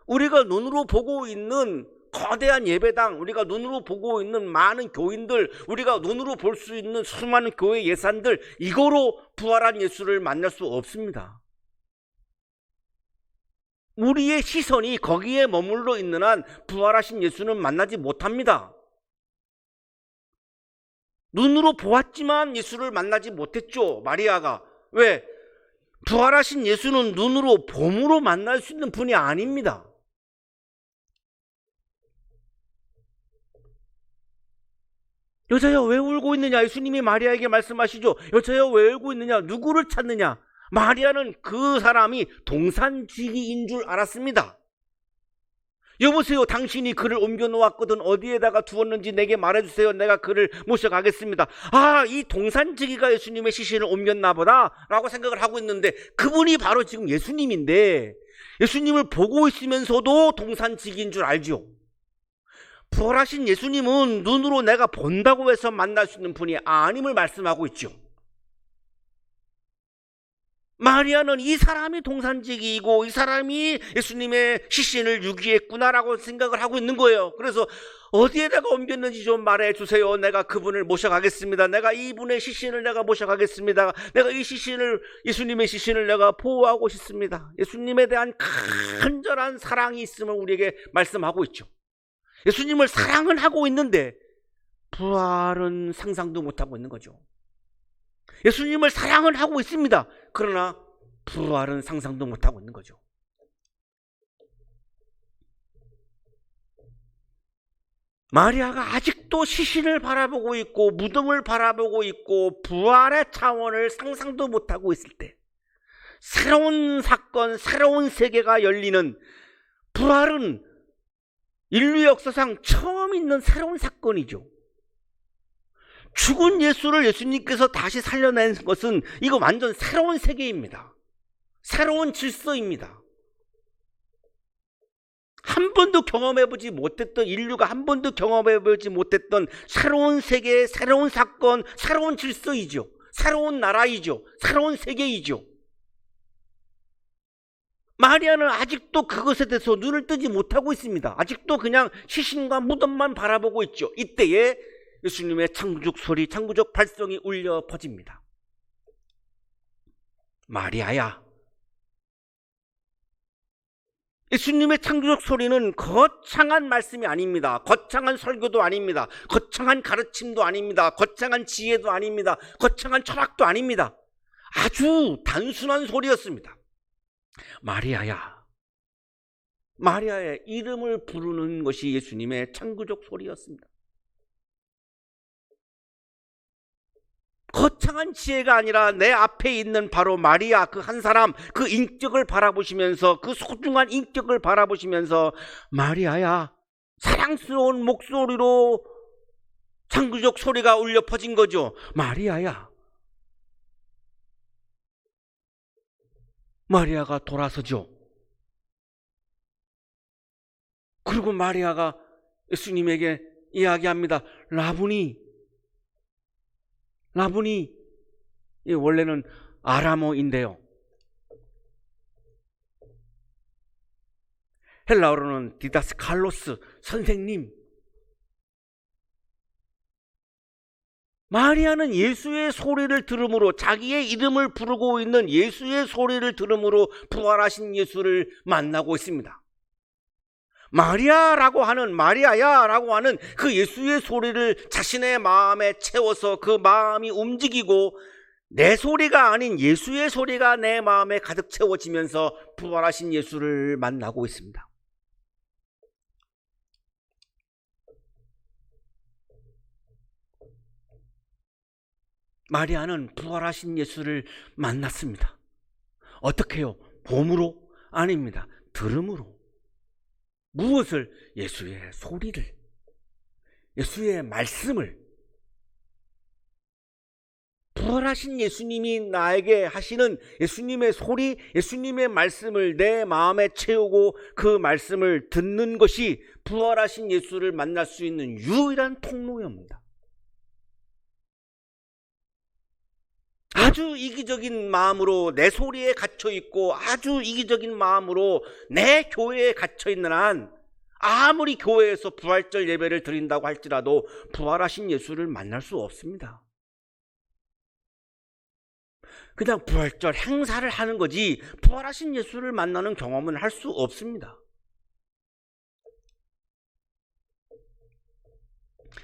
우리가 눈으로 보고 있는 거대한 예배당, 우리가 눈으로 보고 있는 많은 교인들, 우리가 눈으로 볼 수 있는 수많은 교회 예산들, 이거로 부활한 예수를 만날 수 없습니다. 우리의 시선이 거기에 머물러 있는 한 부활하신 예수는 만나지 못합니다. 눈으로 보았지만 예수를 만나지 못했죠, 마리아가. 왜? 부활하신 예수는 눈으로 봄으로 만날 수 있는 분이 아닙니다. 여자여 왜 울고 있느냐? 예수님이 마리아에게 말씀하시죠. 여자여 왜 울고 있느냐? 누구를 찾느냐? 마리아는 그 사람이 동산지기인 줄 알았습니다. 여보세요, 당신이 그를 옮겨 놓았거든 어디에다가 두었는지 내게 말해주세요. 내가 그를 모셔가겠습니다. 이 동산지기가 예수님의 시신을 옮겼나 보다 라고 생각을 하고 있는데, 그분이 바로 지금 예수님인데 예수님을 보고 있으면서도 동산지기인 줄 알죠. 부활하신 예수님은 눈으로 내가 본다고 해서 만날 수 있는 분이 아님을 말씀하고 있죠. 마리아는 이 사람이 동산지기이고 이 사람이 예수님의 시신을 유기했구나라고 생각을 하고 있는 거예요. 그래서 어디에다가 옮겼는지 좀 말해 주세요. 내가 그분을 모셔가겠습니다. 내가 이분의 시신을 내가 모셔가겠습니다. 내가 이 시신을, 예수님의 시신을 내가 보호하고 싶습니다. 예수님에 대한 간절한 사랑이 있음을 우리에게 말씀하고 있죠. 예수님을 사랑은 하고 있는데 부활은 상상도 못하고 있는 거죠. 예수님을 사랑은 하고 있습니다. 그러나 부활은 상상도 못하고 있는 거죠. 마리아가 아직도 시신을 바라보고 있고 무덤을 바라보고 있고 부활의 차원을 상상도 못하고 있을 때, 새로운 사건, 새로운 세계가 열리는, 부활은 인류 역사상 처음 있는 새로운 사건이죠. 죽은 예수를 예수님께서 다시 살려낸 것은 이거 완전 새로운 세계입니다. 새로운 질서입니다. 한 번도 경험해보지 못했던, 인류가 한 번도 경험해보지 못했던 새로운 세계, 새로운 사건, 새로운 질서이죠. 새로운 나라이죠. 새로운 세계이죠. 마리아는 아직도 그것에 대해서 눈을 뜨지 못하고 있습니다. 아직도 그냥 시신과 무덤만 바라보고 있죠. 이때에 예수님의 창조적 소리, 창조적 발성이 울려 퍼집니다. 마리아야. 예수님의 창조적 소리는 거창한 말씀이 아닙니다. 거창한 설교도 아닙니다. 거창한 가르침도 아닙니다. 거창한 지혜도 아닙니다. 거창한 철학도 아닙니다. 아주 단순한 소리였습니다. 마리아야. 마리아의 이름을 부르는 것이 예수님의 창조적 소리였습니다. 거창한 지혜가 아니라 내 앞에 있는 바로 마리아, 그 한 사람, 그 인격을 바라보시면서, 그 소중한 인격을 바라보시면서, 마리아야, 사랑스러운 목소리로 창조적 소리가 울려 퍼진 거죠. 마리아야. 마리아가 돌아서죠. 그리고 마리아가 예수님에게 이야기합니다. 라보니. 라보니, 원래는 아람어인데요. 헬라어로는 디다스칼로스, 선생님. 마리아는 예수의 소리를 들음으로, 자기의 이름을 부르고 있는 예수의 소리를 들음으로 부활하신 예수를 만나고 있습니다. 마리아라고 하는, 마리아야라고 하는 그 예수의 소리를 자신의 마음에 채워서 그 마음이 움직이고, 내 소리가 아닌 예수의 소리가 내 마음에 가득 채워지면서 부활하신 예수를 만나고 있습니다. 마리아는 부활하신 예수를 만났습니다. 어떻게요? 봄으로? 아닙니다. 들음으로. 무엇을? 예수의 소리를, 예수의 말씀을. 부활하신 예수님이 나에게 하시는 예수님의 소리, 예수님의 말씀을 내 마음에 채우고 그 말씀을 듣는 것이 부활하신 예수를 만날 수 있는 유일한 통로입니다. 아주 이기적인 마음으로 내 소리에 갇혀있고, 아주 이기적인 마음으로 내 교회에 갇혀있는 한, 아무리 교회에서 부활절 예배를 드린다고 할지라도 부활하신 예수를 만날 수 없습니다. 그냥 부활절 행사를 하는 거지 부활하신 예수를 만나는 경험은 할 수 없습니다.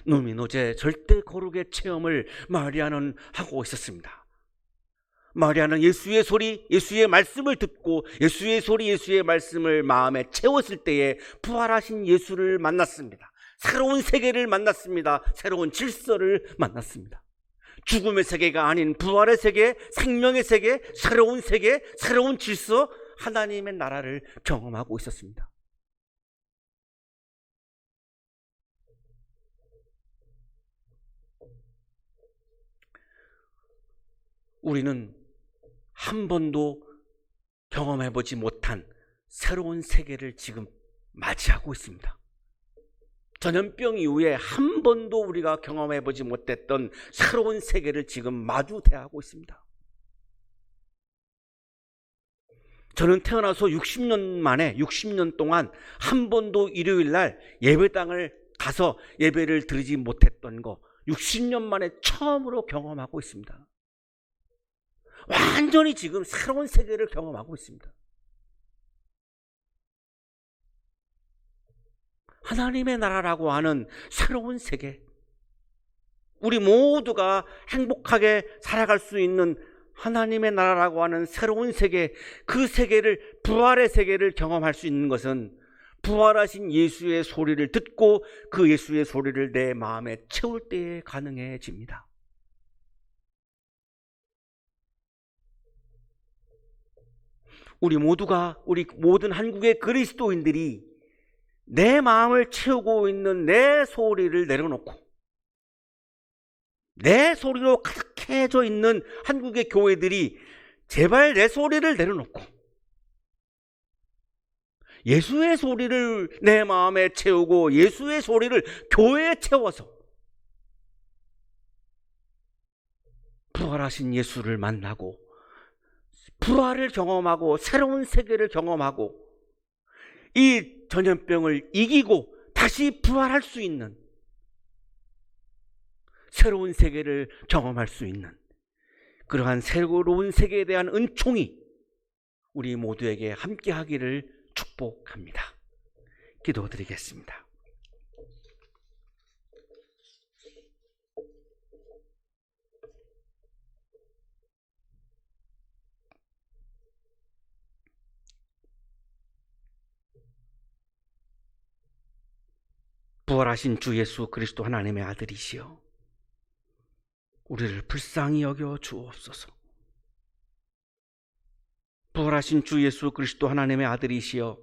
노미노제 절대 거룩의 체험을 마리아는 하고 있었습니다. 마리아는 예수의 소리, 예수의 말씀을 듣고 예수의 소리, 예수의 말씀을 마음에 채웠을 때에 부활하신 예수를 만났습니다. 새로운 세계를 만났습니다. 새로운 질서를 만났습니다. 죽음의 세계가 아닌 부활의 세계, 생명의 세계, 새로운 질서, 하나님의 나라를 경험하고 있었습니다. 우리는 한 번도 경험해보지 못한 새로운 세계를 지금 맞이하고 있습니다. 전염병 이후에 한 번도 우리가 경험해보지 못했던 새로운 세계를 지금 마주대하고 있습니다. 저는 태어나서 60년 동안 한 번도 일요일 날 예배당을 가서 예배를 드리지 못했던 거 60년 만에 처음으로 경험하고 있습니다. 완전히 지금 새로운 세계를 경험하고 있습니다. 하나님의 나라라고 하는 새로운 세계, 우리 모두가 행복하게 살아갈 수 있는 하나님의 나라라고 하는 새로운 세계, 그 세계를, 부활의 세계를 경험할 수 있는 것은 부활하신 예수의 소리를 듣고 그 예수의 소리를 내 마음에 채울 때에 가능해집니다. 우리 모든 한국의 그리스도인들이 내 마음을 채우고 있는 내 소리를 내려놓고 내 소리로 가득해져 있는 한국의 교회들이 제발 내 소리를 내려놓고 예수의 소리를 내 마음에 채우고 예수의 소리를 교회에 채워서 부활하신 예수를 만나고 부활을 경험하고 새로운 세계를 경험하고 이 전염병을 이기고 다시 부활할 수 있는 새로운 세계를 경험할 수 있는 그러한 새로운 세계에 대한 은총이 우리 모두에게 함께하기를 축복합니다. 기도드리겠습니다. 부활하신 주 예수 그리스도 하나님의 아들이시여, 우리를 불쌍히 여겨 주옵소서. 부활하신 주 예수 그리스도 하나님의 아들이시여,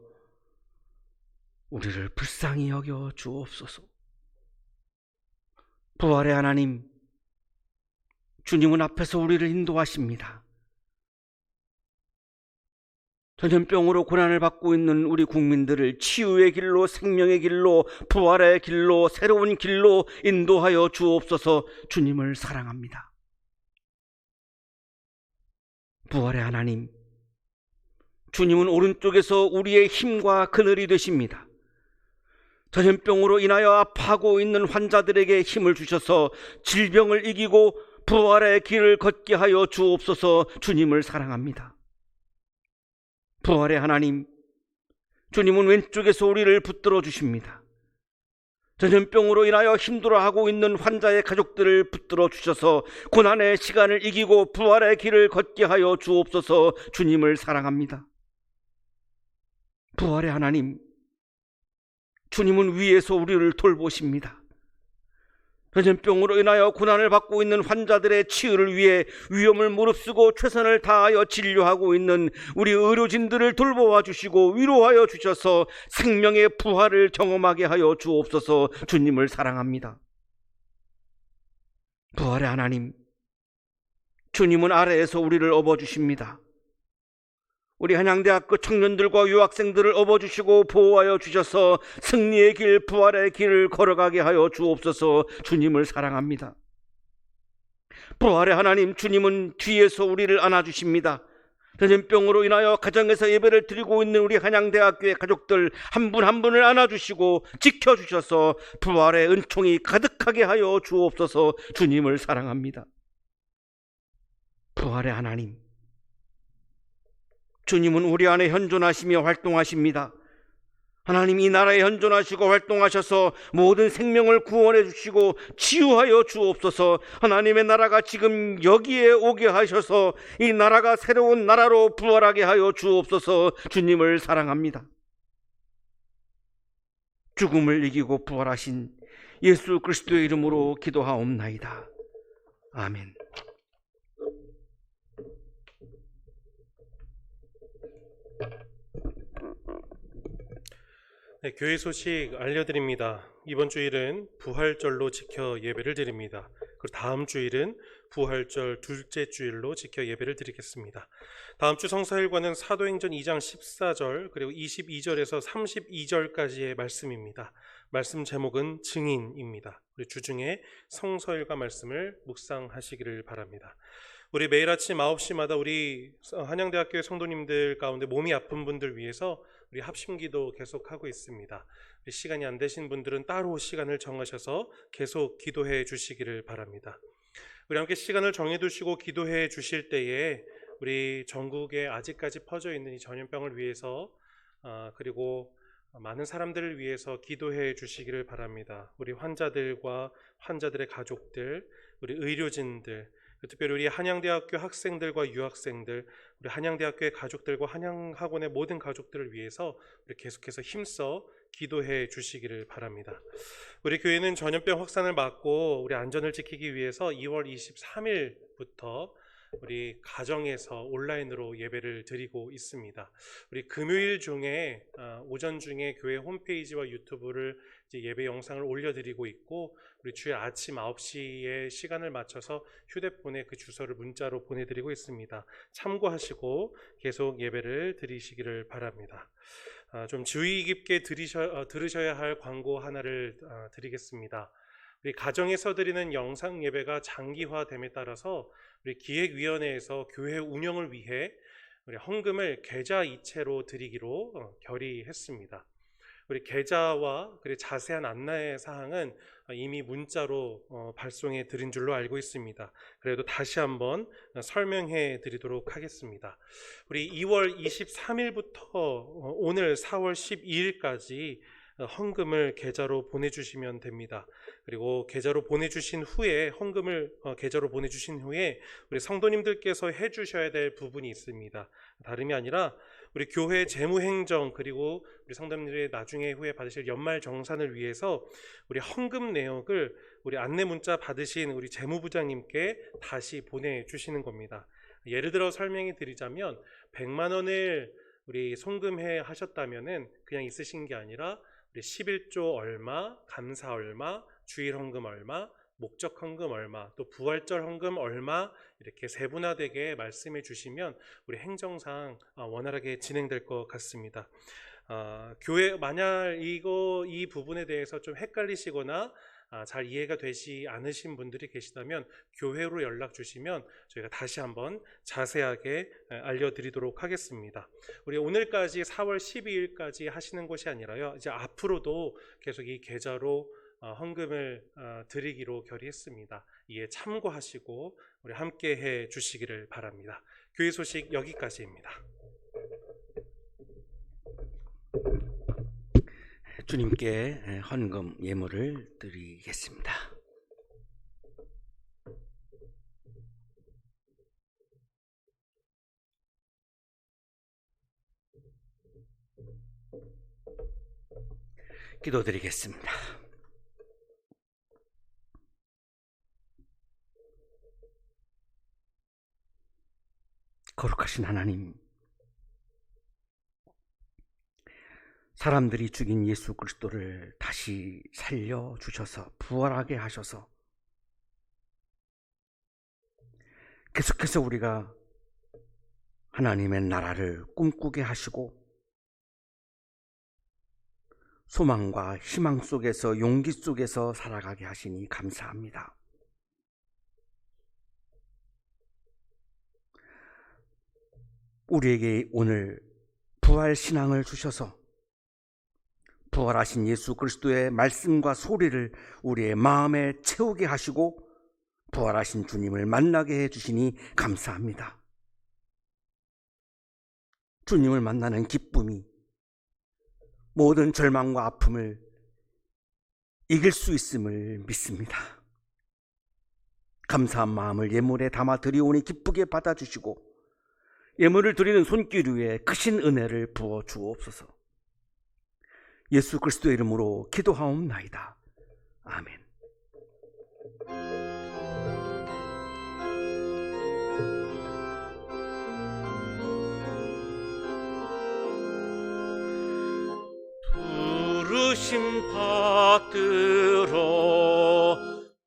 우리를 불쌍히 여겨 주옵소서. 부활의 하나님, 주님은 앞에서 우리를 인도하십니다. 전염병으로 고난을 받고 있는 우리 국민들을 치유의 길로, 생명의 길로, 부활의 길로, 새로운 길로 인도하여 주옵소서. 주님을 사랑합니다. 부활의 하나님, 주님은 오른쪽에서 우리의 힘과 그늘이 되십니다. 전염병으로 인하여 아파하고 있는 환자들에게 힘을 주셔서 질병을 이기고 부활의 길을 걷게 하여 주옵소서. 주님을 사랑합니다. 부활의 하나님, 주님은 왼쪽에서 우리를 붙들어 주십니다. 전염병으로 인하여 힘들어하고 있는 환자의 가족들을 붙들어 주셔서 고난의 시간을 이기고 부활의 길을 걷게 하여 주옵소서. 주님을 사랑합니다. 부활의 하나님, 주님은 위에서 우리를 돌보십니다. 전염병으로 인하여 고난을 받고 있는 환자들의 치유를 위해 위험을 무릅쓰고 최선을 다하여 진료하고 있는 우리 의료진들을 돌보아 주시고 위로하여 주셔서 생명의 부활을 경험하게 하여 주옵소서. 주님을 사랑합니다. 부활의 하나님, 주님은 아래에서 우리를 업어주십니다. 우리 한양대학교 청년들과 유학생들을 업어주시고 보호하여 주셔서 승리의 길, 부활의 길을 걸어가게 하여 주옵소서. 주님을 사랑합니다. 부활의 하나님, 주님은 뒤에서 우리를 안아주십니다. 전염병으로 인하여 가정에서 예배를 드리고 있는 우리 한양대학교의 가족들 한 분 한 분을 안아주시고 지켜주셔서 부활의 은총이 가득하게 하여 주옵소서. 주님을 사랑합니다. 부활의 하나님, 주님은 우리 안에 현존하시며 활동하십니다. 하나님, 이 나라에 현존하시고 활동하셔서 모든 생명을 구원해 주시고 치유하여 주옵소서. 하나님의 나라가 지금 여기에 오게 하셔서 이 나라가 새로운 나라로 부활하게 하여 주옵소서. 주님을 사랑합니다. 죽음을 이기고 부활하신 예수 그리스도의 이름으로 기도하옵나이다. 아멘.
네, 교회 소식 알려드립니다. 이번 주일은 부활절로 지켜 예배를 드립니다. 그리고 다음 주일은 부활절 둘째 주일로 지켜 예배를 드리겠습니다. 다음 주 성사일과는 사도행전 2장 14절 그리고 22절에서 32절까지의 말씀입니다. 말씀 제목은 증인입니다. 우리 주중에 성서일과 말씀을 묵상하시기를 바랍니다. 우리 매일 아침 9시마다 우리 한양대학교의 성도님들 가운데 몸이 아픈 분들 위해서 우리 합심기도 계속하고 있습니다. 시간이 안 되신 분들은 따로 시간을 정하셔서 계속 기도해 주시기를 바랍니다. 우리 함께 시간을 정해두시고 기도해 주실 때에 우리 전국에 아직까지 퍼져 있는 이 전염병을 위해서 그리고 많은 사람들을 위해서 기도해 주시기를 바랍니다. 우리 환자들과 환자들의 가족들, 우리 의료진들, 특별히 우리 한양대학교 학생들과 유학생들, 우리 한양대학교의 가족들과 한양학원의 모든 가족들을 위해서 우리 계속해서 힘써 기도해 주시기를 바랍니다. 우리 교회는 전염병 확산을 막고 우리 안전을 지키기 위해서 2월 23일부터 우리 가정에서 온라인으로 예배를 드리고 있습니다. 우리 금요일 중에 오전 중에 교회 홈페이지와 유튜브를 이제 예배 영상을 올려드리고 있고, 우리 주일 아침 9시에 시간을 맞춰서 휴대폰에 그 주소를 문자로 보내드리고 있습니다. 참고하시고 계속 예배를 드리시기를 바랍니다. 좀 주의 깊게 들으셔야 할 광고 하나를 드리겠습니다. 우리 가정에서 드리는 영상 예배가 장기화됨에 따라서 우리 기획위원회에서 교회 운영을 위해 우리 헌금을 계좌 이체로 드리기로 결의했습니다. 우리 계좌와 그리고 자세한 안내 사항은 이미 문자로 발송해 드린 줄로 알고 있습니다. 그래도 다시 한번 설명해 드리도록 하겠습니다. 우리 2월 23일부터 오늘 4월 12일까지 헌금을 계좌로 보내주시면 됩니다. 그리고 계좌로 보내주신 후에 헌금을 계좌로 보내주신 후에 우리 성도님들께서 해주셔야 될 부분이 있습니다. 다름이 아니라 우리 교회 재무행정 그리고 우리 성도님들이 나중에 후에 받으실 연말 정산을 위해서 우리 헌금 내역을 우리 안내 문자 받으신 우리 재무부장님께 다시 보내주시는 겁니다. 예를 들어 설명해 드리자면 100만 원을 우리 송금해 하셨다면은 그냥 있으신 게 아니라 우리 11조 얼마, 감사 얼마, 주일 헌금 얼마, 목적 헌금 얼마, 또 부활절 헌금 얼마 이렇게 세분화되게 말씀해 주시면 우리 행정상 원활하게 진행될 것 같습니다. 교회 만약 이 부분에 대해서 좀 헷갈리시거나 잘 이해가 되지 않으신 분들이 계시다면 교회로 연락 주시면 저희가 다시 한번 자세하게 알려드리도록 하겠습니다. 우리 오늘까지 4월 12일까지 하시는 것이 아니라요, 이제 앞으로도 계속 이 계좌로 헌금을 드리기로 결의했습니다. 이에 참고하시고 우리 함께 해 주시기를 바랍니다. 교회 소식 여기까지입니다.
주님께 헌금 예물을 드리겠습니다. 기도드리겠습니다. 거룩하신 하나님, 사람들이 죽인 예수 그리스도를 다시 살려주셔서 부활하게 하셔서 계속해서 우리가 하나님의 나라를 꿈꾸게 하시고 소망과 희망 속에서 용기 속에서 살아가게 하시니 감사합니다. 우리에게 오늘 부활 신앙을 주셔서 부활하신 예수 그리스도의 말씀과 소리를 우리의 마음에 채우게 하시고 부활하신 주님을 만나게 해주시니 감사합니다. 주님을 만나는 기쁨이 모든 절망과 아픔을 이길 수 있음을 믿습니다. 감사한 마음을 예물에 담아 드리오니 기쁘게 받아주시고 예물을 드리는 손길 위에 크신 은혜를 부어 주옵소서. 예수 그리스도의 이름으로 기도하옵나이다. 아멘.
부르심 받들어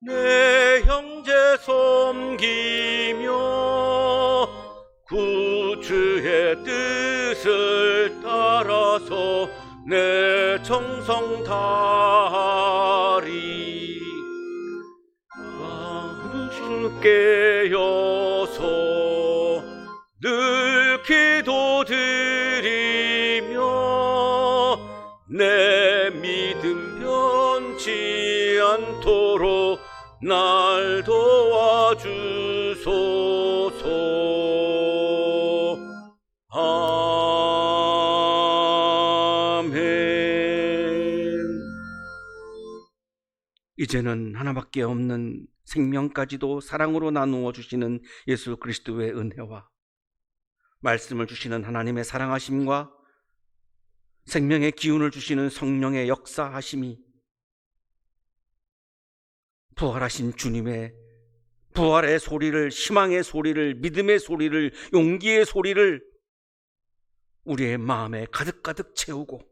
내 형제 섬기며 구주의 뜻을 따라서 내 정성 다하리. 깨어서 늘 기도드리며 내 믿음 변치 않도록 날 도와주소서. 아멘.
이제는 하나밖에 없는 생명까지도 사랑으로 나누어 주시는 예수 그리스도의 은혜와 말씀을 주시는 하나님의 사랑하심과 생명의 기운을 주시는 성령의 역사하심이 부활하신 주님의 부활의 소리를, 희망의 소리를, 믿음의 소리를, 용기의 소리를 우리의 마음에 가득가득 채우고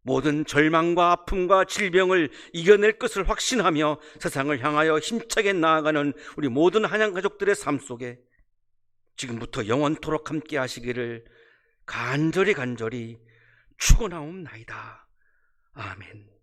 모든 절망과 아픔과 질병을 이겨낼 것을 확신하며 세상을 향하여 힘차게 나아가는 우리 모든 한양 가족들의 삶 속에 지금부터 영원토록 함께 하시기를 간절히 축원하옵나이다. 아멘.